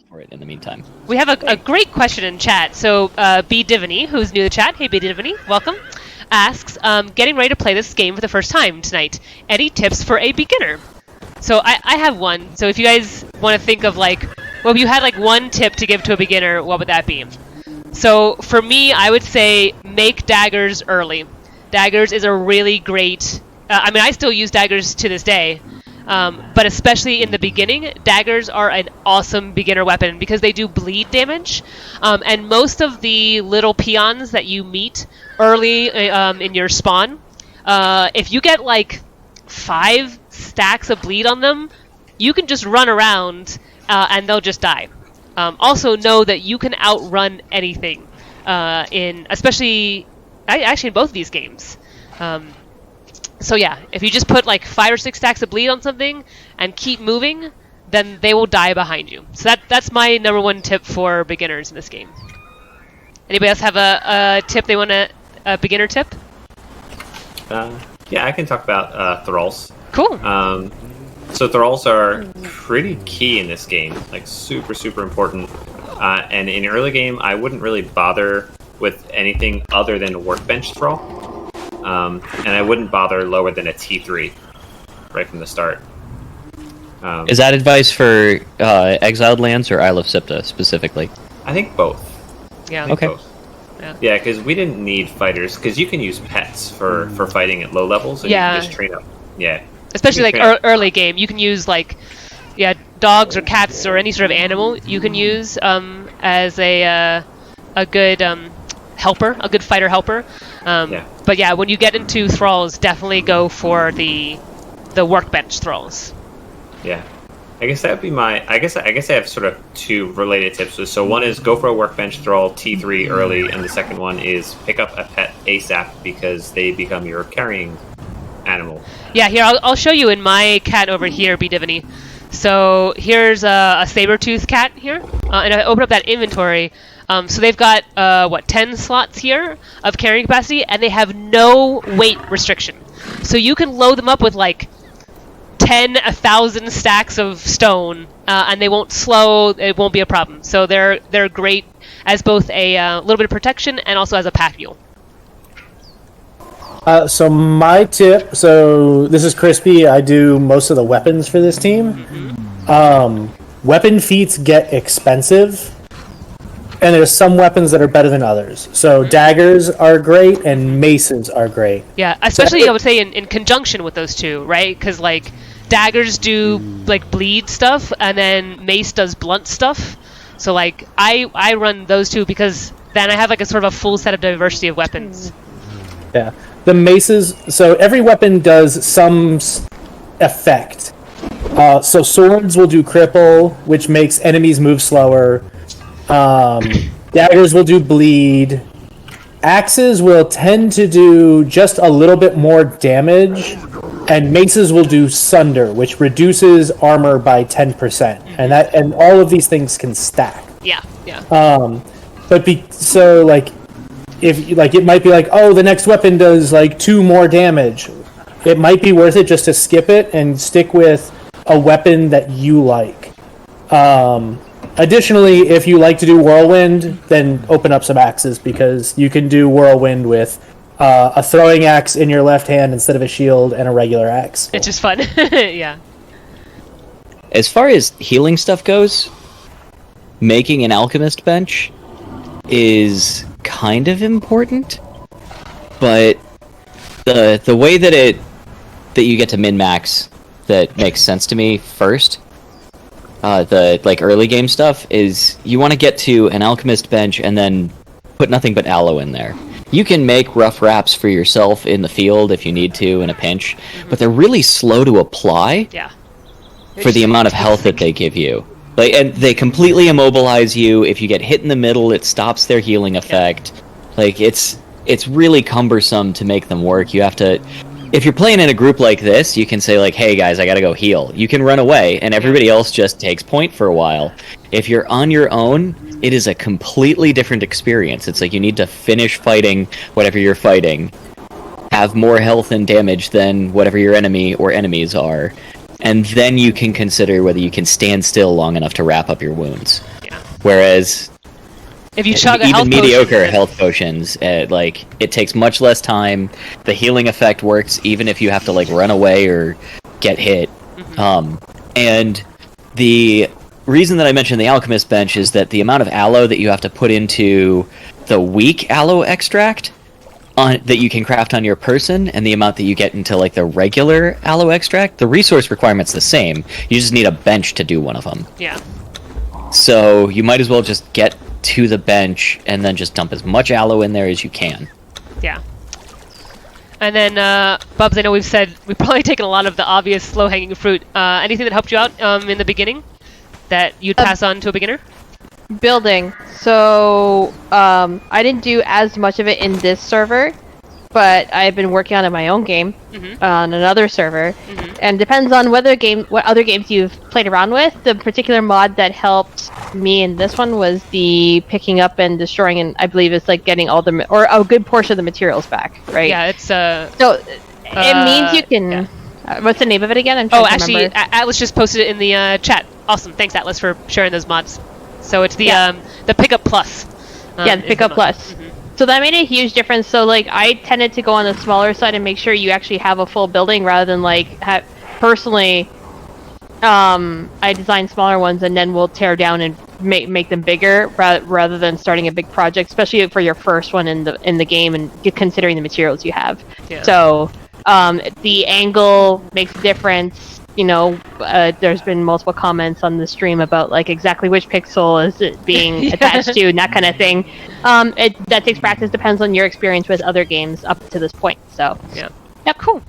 For it in the meantime. We have a great question in chat. So B Diviny, who's new to the chat, hey B Diviny, welcome, asks, getting ready to play this game for the first time tonight. Any tips for a beginner? So I have one. So if you guys want to think of like, well, if you had like one tip to give to a beginner, what would that be? So for me, I would say make daggers early. Daggers is a really great. I mean, I still use daggers to this day. But especially in the beginning, daggers are an awesome beginner weapon because they do bleed damage. And most of the little peons that you meet early in your spawn, if you get like 5 stacks of bleed on them, you can just run around and they'll just die. Also know that you can outrun anything, especially in both of these games. So yeah, if you just put like 5 or 6 stacks of bleed on something and keep moving, then they will die behind you. So that's my number one tip for beginners in this game. Anybody else have a tip they want a beginner tip? Yeah, I can talk about Thralls. Cool. So Thralls are pretty key in this game, like super important. And in early game, I wouldn't really bother with anything other than a workbench Thrall. And I wouldn't bother lower than a T3 right from the start. Is that advice for Exiled Lands or Isle of Siptah specifically? I think both. Yeah. Okay. Both. Yeah, because we didn't need fighters, because you can use pets for fighting at low levels, and you can just train up. Yeah. Especially like early game, you can use like, dogs or cats or any sort of animal you can use as a good helper, a good fighter helper. But yeah, when you get into Thralls, definitely go for the workbench Thralls. Yeah. I guess that would be my. I guess I have sort of 2 related tips. So one is go for a workbench Thrall T3 early, and the second one is pick up a pet ASAP because they become your carrying animal. Yeah, here I'll show you in my cat over here, B Diviny. So here's a saber-tooth cat here, and I open up that inventory. So they've got 10 slots here of carrying capacity, and they have no weight restriction. So you can load them up with like 1,000 stacks of stone, and they won't slow. It won't be a problem. So they're great as both a little bit of protection and also as a pack mule. So my tip. So this is Crispy. I do most of the weapons for this team. Mm-hmm. Weapon feats get expensive. And there's some weapons that are better than others. So daggers are great, and maces are great. Yeah, especially I would say in conjunction with those two, right? Because like daggers do like bleed stuff, and then mace does blunt stuff. So like I run those two because then I have like a sort of a full set of diversity of weapons. Yeah, the maces. So every weapon does some effect. So swords will do cripple, which makes enemies move slower. Daggers will do bleed. Axes will tend to do just a little bit more damage, and maces will do sunder, which reduces armor by 10%. And all of these things can stack. Yeah. So if like it might be like, oh, the next weapon does like 2 more damage. It might be worth it just to skip it and stick with a weapon that you like. Additionally, if you like to do Whirlwind, then open up some axes because you can do Whirlwind with a throwing axe in your left hand instead of a shield and a regular axe. It's just fun. Yeah. As far as healing stuff goes, making an alchemist bench is kind of important, but the way that you get to min-max that makes sense to me first, the like early game stuff, is you want to get to an alchemist bench and then put nothing but aloe in there. You can make rough wraps for yourself in the field if you need to in a pinch, but they're really slow to apply for the amount of health that they give you. Like, and they completely immobilize you. If you get hit in the middle, it stops their healing effect. Like, it's really cumbersome to make them work. You have to... If you're playing in a group like this, you can say, like, hey, guys, I gotta go heal. You can run away, and everybody else just takes point for a while. If you're on your own, it is a completely different experience. It's like you need to finish fighting whatever you're fighting, have more health and damage than whatever your enemy or enemies are, and then you can consider whether you can stand still long enough to wrap up your wounds. Yeah. Whereas If you chug a even health mediocre potion, health potions, like it takes much less time. The healing effect works even if you have to like run away or get hit. And the reason that I mentioned the alchemist bench is that the amount of aloe that you have to put into the weak aloe extract that you can craft on your person, and the amount that you get into like the regular aloe extract, the resource requirement's the same. You just need a bench to do one of them. Yeah. So you might as well just get to the bench and then just dump as much aloe in there as you can. Yeah. And then, Bubs, I know we've probably taken a lot of the obvious slow-hanging fruit. Anything that helped you out in the beginning that you'd pass on to a beginner? Building. So, I didn't do as much of it in this server, but I've been working on it in my own game on another server. And depends on what other games you've played around with. The particular mod that helped me in this one was the picking up and destroying, and I believe it's like getting all or a good portion of the materials back, right? Yeah, it's So it means you can. yeah. What's the name of it again? I'm trying to actually, remember. Atlas just posted it in the chat. Awesome, thanks Atlas for sharing those mods. So it's the Yeah. the pickup plus. Yeah, the is pickup mod. plus. So that made a huge difference. So like I tended to go on the smaller side and make sure you actually have a full building rather than like personally. I design smaller ones and then we'll tear down and make them bigger rather than starting a big project, especially for your first one in the game and considering the materials you have. Yeah. So the angle makes a difference. You know, there's been multiple comments on the stream about like exactly which pixel is it being attached to and that kind of thing. That takes practice, depends on your experience with other games up to this point. So Yeah, cool.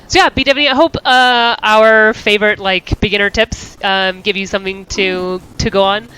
So yeah, BW, I hope our favorite like beginner tips give you something to go on.